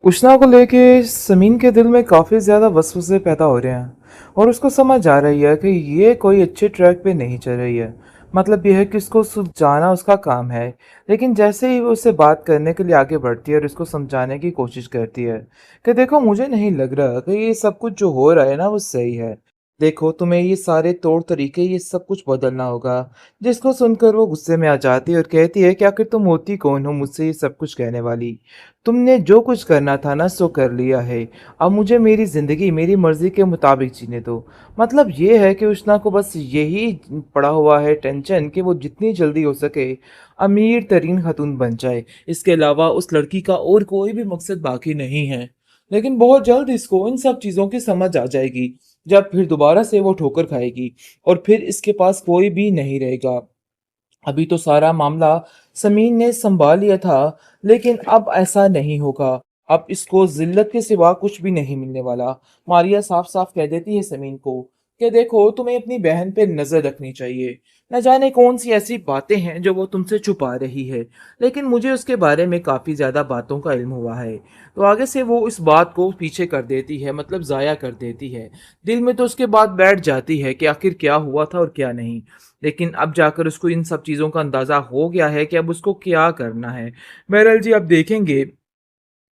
उष्णा को लेके समीन के दिल में काफ़ी ज़्यादा वसवसे पैदा हो रहे हैं और उसको समझ आ रही है कि ये कोई अच्छे ट्रैक पे नहीं चल रही है। मतलब यह है कि उसको सुलझाना उसका काम है। लेकिन जैसे ही वो उससे बात करने के लिए आगे बढ़ती है और उसको समझाने की कोशिश करती है कि देखो मुझे नहीं लग रहा कि ये सब कुछ जो हो रहा है ना वो सही है। देखो तुम्हें ये सारे तौर तरीके ये सब कुछ बदलना होगा। जिसको सुनकर वो गुस्से में आ जाती है और कहती है कि आखिर तुम होती कौन हो मुझसे ये सब कुछ कहने वाली। तुमने जो कुछ करना था ना सो कर लिया है। अब मुझे मेरी ज़िंदगी मेरी मर्ज़ी के मुताबिक जीने दो। मतलब ये है कि उष्णा को बस यही पड़ा हुआ है टेंशन कि वो जितनी जल्दी हो सके अमीर तरीन खातून बन जाए। इसके अलावा उस लड़की का और कोई भी मकसद बाकी नहीं है। लेकिन बहुत जल्द इसको इन सब चीज़ों की समझ आ जाएगी, जब फिर दोबारा से वो ठोकर खाएगी और फिर इसके पास कोई भी नहीं रहेगा। अभी तो सारा मामला समीन ने संभाल लिया था, लेकिन अब ऐसा नहीं होगा। अब इसको जिल्लत के सिवा कुछ भी नहीं मिलने वाला। मारिया साफ साफ कह देती है समीन को कि देखो तुम्हें अपनी बहन पे नजर रखनी चाहिए। न जाने कौन सी ऐसी बातें हैं जो वो तुमसे छुपा रही है, लेकिन मुझे उसके बारे में काफी ज्यादा बातों का इल्म हुआ है। तो आगे से वो इस बात को पीछे कर देती है, मतलब जाया कर देती है। दिल में तो उसके बाद बैठ जाती है कि आखिर क्या हुआ था और क्या नहीं। लेकिन अब जाकर उसको इन सब चीज़ों का अंदाज़ा हो गया है कि अब उसको क्या करना है। बहरहाल जी, अब देखेंगे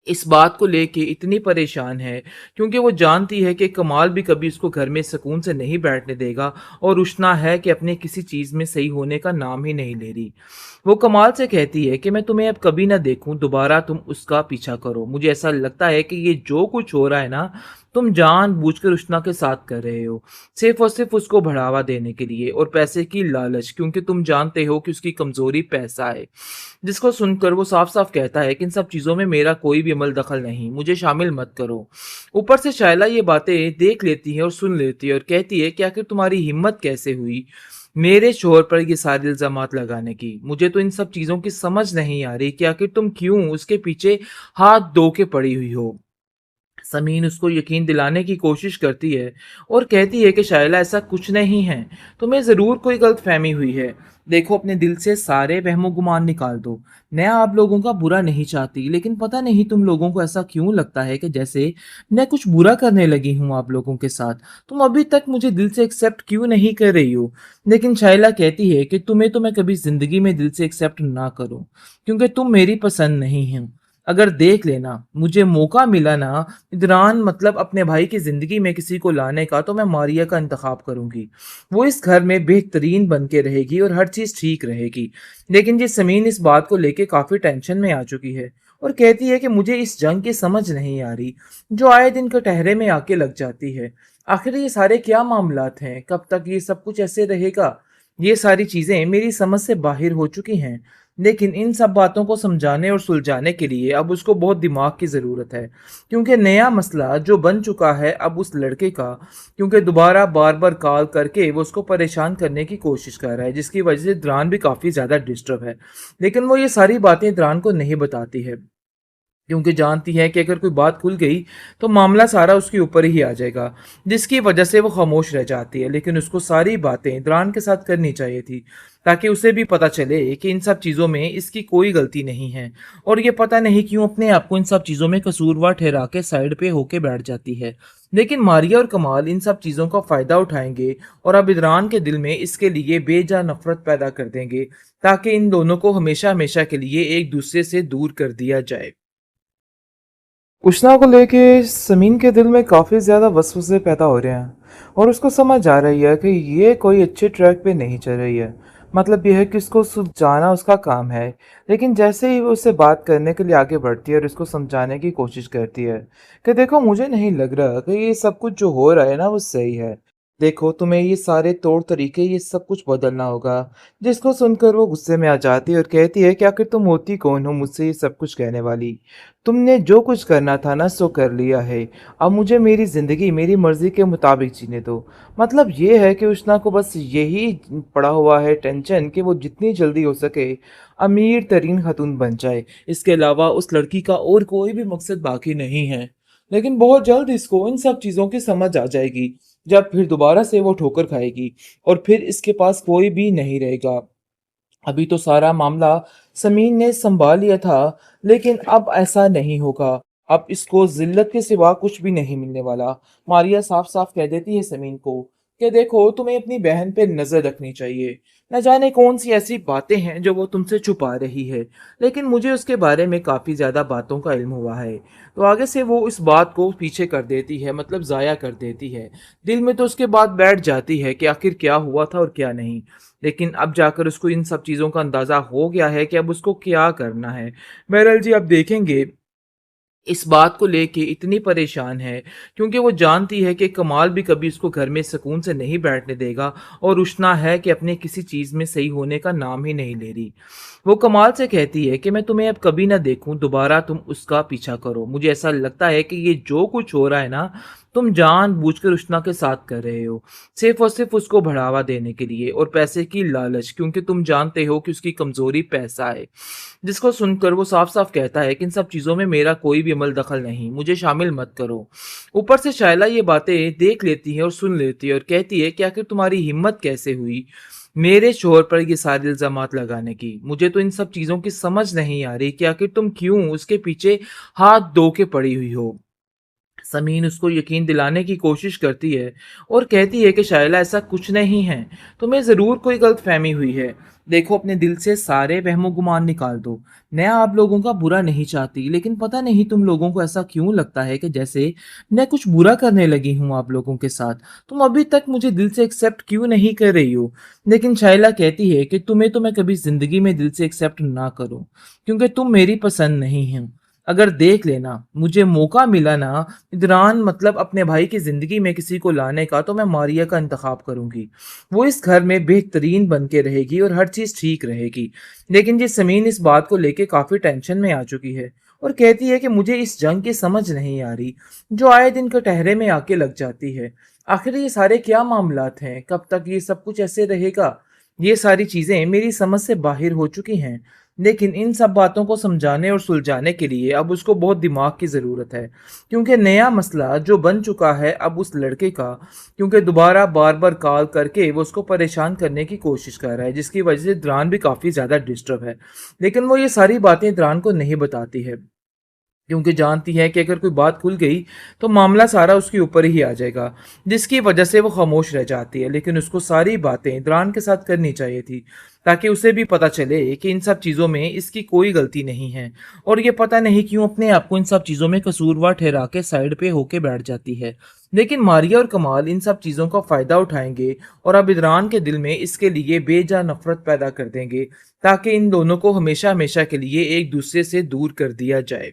इस बात को लेके इतनी परेशान है क्योंकि वो जानती है कि कमाल भी कभी उसको घर में सुकून से नहीं बैठने देगा और उष्णा है कि अपने किसी चीज़ में सही होने का नाम ही नहीं ले रही। वो कमाल से कहती है कि मैं तुम्हें अब कभी ना देखूं दोबारा, तुम उसका पीछा करो। मुझे ऐसा लगता है कि ये जो कुछ हो रहा है ना, तुम जानबूझकर उष्णा के साथ कर रहे हो, सिर्फ और सिर्फ उसको बढ़ावा देने के लिए और पैसे की लालच, क्योंकि तुम जानते हो कि उसकी कमजोरी पैसा है। जिसको सुनकर वो साफ-साफ कहता है कि इन सब चीज़ों में मेरा कोई भी अमल दखल नहीं, मुझे शामिल मत करो। ऊपर से शायला ये बातें देख लेती है और सुन लेती है और कहती है कि आखिर तुम्हारी हिम्मत कैसे हुई मेरे शोहर पर ये सारे इल्ज़ामात लगाने की? मुझे तो इन सब चीज़ों की समझ नहीं आ रही कि आखिर तुम क्यों उसके पीछे हाथ धो के पड़ी हुई हो। समीन उसको यकीन दिलाने की कोशिश करती है और कहती है कि शायला ऐसा कुछ नहीं है, तुम्हें ज़रूर कोई गलतफहमी हुई है। देखो अपने दिल से सारे वहमो गुमान निकाल दो। मैं आप लोगों का बुरा नहीं चाहती, लेकिन पता नहीं तुम लोगों को ऐसा क्यों लगता है कि जैसे मैं कुछ बुरा करने लगी हूँ आप लोगों के साथ। तुम अभी तक मुझे दिल से एक्सेप्ट क्यों नहीं कर रही हो? लेकिन शायला कहती है कि तुम्हें तो मैं कभी ज़िंदगी में दिल से एक्सेप्ट ना करूँ, क्योंकि तुम मेरी पसंद नहीं हो। अगर देख लेना मुझे मौका मिला ना इदरान, मतलब अपने भाई की ज़िंदगी में किसी को लाने का, तो मैं मारिया का इंतखाब करूँगी। वो इस घर में बेहतरीन बन के रहेगी और हर चीज़ ठीक रहेगी। लेकिन ये समीन इस बात को लेके काफ़ी टेंशन में आ चुकी है और कहती है कि मुझे इस जंग की समझ नहीं आ रही, जो आए दिन कटहरे में आके लग जाती है। आखिर ये सारे क्या मामलात हैं? कब तक ये सब कुछ ऐसे रहेगा? ये सारी चीज़ें मेरी समझ से बाहर हो चुकी हैं। लेकिन इन सब बातों को समझाने और सुलझाने के लिए अब उसको बहुत दिमाग की ज़रूरत है, क्योंकि नया मसला जो बन चुका है अब उस लड़के का, क्योंकि दोबारा बार बार कॉल करके वो उसको परेशान करने की कोशिश कर रहा है, जिसकी वजह से द्रान भी काफ़ी ज़्यादा डिस्टर्ब है। लेकिन वो ये सारी बातें द्रान को नहीं बताती है, क्योंकि जानती है कि अगर कोई बात खुल गई तो मामला सारा उसके ऊपर ही आ जाएगा, जिसकी वजह से वो खामोश रह जाती है। लेकिन उसको सारी बातें इमरान के साथ करनी चाहिए थी, ताकि उसे भी पता चले कि इन सब चीज़ों में इसकी कोई गलती नहीं है और ये पता नहीं क्यों अपने आप को इन सब चीज़ों में कसूरवार ठहरा के साइड पे होके बैठ जाती है। लेकिन मारिया और कमाल इन सब चीज़ों का फ़ायदा उठाएंगे और अब इमरान के दिल में इसके लिए बेजा नफरत पैदा कर देंगे, ताकि इन दोनों को हमेशा हमेशा के लिए एक दूसरे से दूर कर दिया जाए। उष्णा को लेके समीन के दिल में काफ़ी ज़्यादा वसवसे पैदा हो रहे हैं और उसको समझ आ रही है कि ये कोई अच्छे ट्रैक पे नहीं चल रही है। मतलब यह है कि उसको सुलझाना उसका काम है। लेकिन जैसे ही वो उससे बात करने के लिए आगे बढ़ती है और उसको समझाने की कोशिश करती है कि देखो मुझे नहीं लग रहा कि ये सब कुछ जो हो रहा है ना वो सही है। देखो तुम्हें ये सारे तौर तरीके ये सब कुछ बदलना होगा। जिसको सुनकर वो गुस्से में आ जाती है और कहती है कि आखिर तुम होती कौन हो मुझसे ये सब कुछ कहने वाली। तुमने जो कुछ करना था ना सो कर लिया है। अब मुझे मेरी ज़िंदगी मेरी मर्ज़ी के मुताबिक जीने दो। मतलब ये है कि उष्णा को बस यही पड़ा हुआ है टेंशन कि वो जितनी जल्दी हो सके अमीर तरीन खातून बन जाए। इसके अलावा उस लड़की का और कोई भी मकसद बाकी नहीं है। लेकिन बहुत जल्द इसको इन सब चीज़ों की समझ आ जाएगी, जब फिर दोबारा से वो ठोकर खाएगी और फिर इसके पास कोई भी नहीं रहेगा। अभी तो सारा मामला समीन ने संभाल लिया था, लेकिन अब ऐसा नहीं होगा। अब इसको ज़िल्लत के सिवा कुछ भी नहीं मिलने वाला। मारिया साफ-साफ कह देती है समीन को कि देखो तुम्हें अपनी बहन पे नज़र रखनी चाहिए। न जाने कौन-सी ऐसी बातें हैं जो वो तुमसे छुपा रही है, लेकिन मुझे उसके बारे में काफ़ी ज़्यादा बातों का इल्म हुआ है। तो आगे से वो इस बात को पीछे कर देती है, मतलब ज़ाया कर देती है। दिल में तो उसके बात बैठ जाती है कि आखिर क्या हुआ था और क्या नहीं। लेकिन अब जाकर उसको इन सब चीज़ों का अंदाज़ा हो गया है कि अब उसको क्या करना है। बहरहाल जी, अब देखेंगे इस बात को लेके इतनी परेशान है क्योंकि वो जानती है कि कमाल भी कभी उसको घर में सुकून से नहीं बैठने देगा और रुशना है कि अपने किसी चीज़ में सही होने का नाम ही नहीं ले रही। वो कमाल से कहती है कि मैं तुम्हें अब कभी ना देखूं दोबारा तुम उसका पीछा करो। मुझे ऐसा लगता है कि ये जो कुछ हो रहा है ना, तुम जानबूझकर रुशना के साथ कर रहे हो, सिर्फ और सिर्फ उसको बढ़ावा देने के लिए और पैसे की लालच, क्योंकि तुम जानते हो कि उसकी कमज़ोरी पैसा है। जिसको सुनकर वो साफ-साफ कहता है कि इन सब चीज़ों में मेरा कोई भी अमल दखल नहीं, मुझे शामिल मत करो। ऊपर से शायला ये बातें देख लेती है और सुन लेती है और कहती है कि आखिर तुम्हारी हिम्मत कैसे हुई मेरे शोहर पर ये सारे इल्ज़ामात लगाने की? मुझे तो इन सब चीज़ों की समझ नहीं आ रही कि आखिर तुम क्यों उसके पीछे हाथ धो के पड़ी हुई हो? समीन उसको यकीन दिलाने की कोशिश करती है और कहती है कि शायला ऐसा कुछ नहीं है, तुम्हें ज़रूर कोई गलतफहमी हुई है। देखो अपने दिल से सारे वहमो गुमान निकाल दो। मैं आप लोगों का बुरा नहीं चाहती, लेकिन पता नहीं तुम लोगों को ऐसा क्यों लगता है कि जैसे मैं कुछ बुरा करने लगी हूँ आप लोगों के साथ। तुम अभी तक मुझे दिल से एक्सेप्ट क्यों नहीं कर रही हो? लेकिन शायला कहती है कि तुम्हें तो मैं कभी ज़िंदगी में दिल से एक्सेप्ट ना करूँ, क्योंकि तुम मेरी पसंद नहीं हो। अगर देख लेना, मुझे मौका मिला ना इदरान, मतलब अपने भाई की ज़िंदगी में किसी को लाने का, तो मैं मारिया का इंतखाब करूँगी। वो इस घर में बेहतरीन बन के रहेगी और हर चीज़ ठीक रहेगी। लेकिन ये समीन इस बात को लेके काफ़ी टेंशन में आ चुकी है और कहती है कि मुझे इस जंग की समझ नहीं आ रही, जो आए दिन कटहरे में आके लग जाती है। आखिर ये सारे क्या मामलात हैं? कब तक ये सब कुछ ऐसे रहेगा? ये सारी चीज़ें मेरी समझ से बाहर हो चुकी हैं। लेकिन इन सब बातों को समझाने और सुलझाने के लिए अब उसको बहुत दिमाग की ज़रूरत है, क्योंकि नया मसला जो बन चुका है अब उस लड़के का, क्योंकि दोबारा बार बार कॉल करके वो उसको परेशान करने की कोशिश कर रहा है, जिसकी वजह से द्रान भी काफ़ी ज़्यादा डिस्टर्ब है। लेकिन वो ये सारी बातें द्रान को नहीं बताती है, क्योंकि जानती है कि अगर कोई बात खुल गई तो मामला सारा उसके ऊपर ही आ जाएगा, जिसकी वजह से वो खामोश रह जाती है। लेकिन उसको सारी बातें इमरान के साथ करनी चाहिए थी, ताकि उसे भी पता चले कि इन सब चीज़ों में इसकी कोई गलती नहीं है और ये पता नहीं क्यों अपने आप को इन सब चीज़ों में कसूरवार ठहरा के साइड पे होके बैठ जाती है। लेकिन मारिया और कमाल इन सब चीज़ों का फ़ायदा उठाएंगे और अब इमरान के दिल में इसके लिए बेजा नफरत पैदा कर देंगे, ताकि इन दोनों को हमेशा हमेशा के लिए एक दूसरे से दूर कर दिया जाए।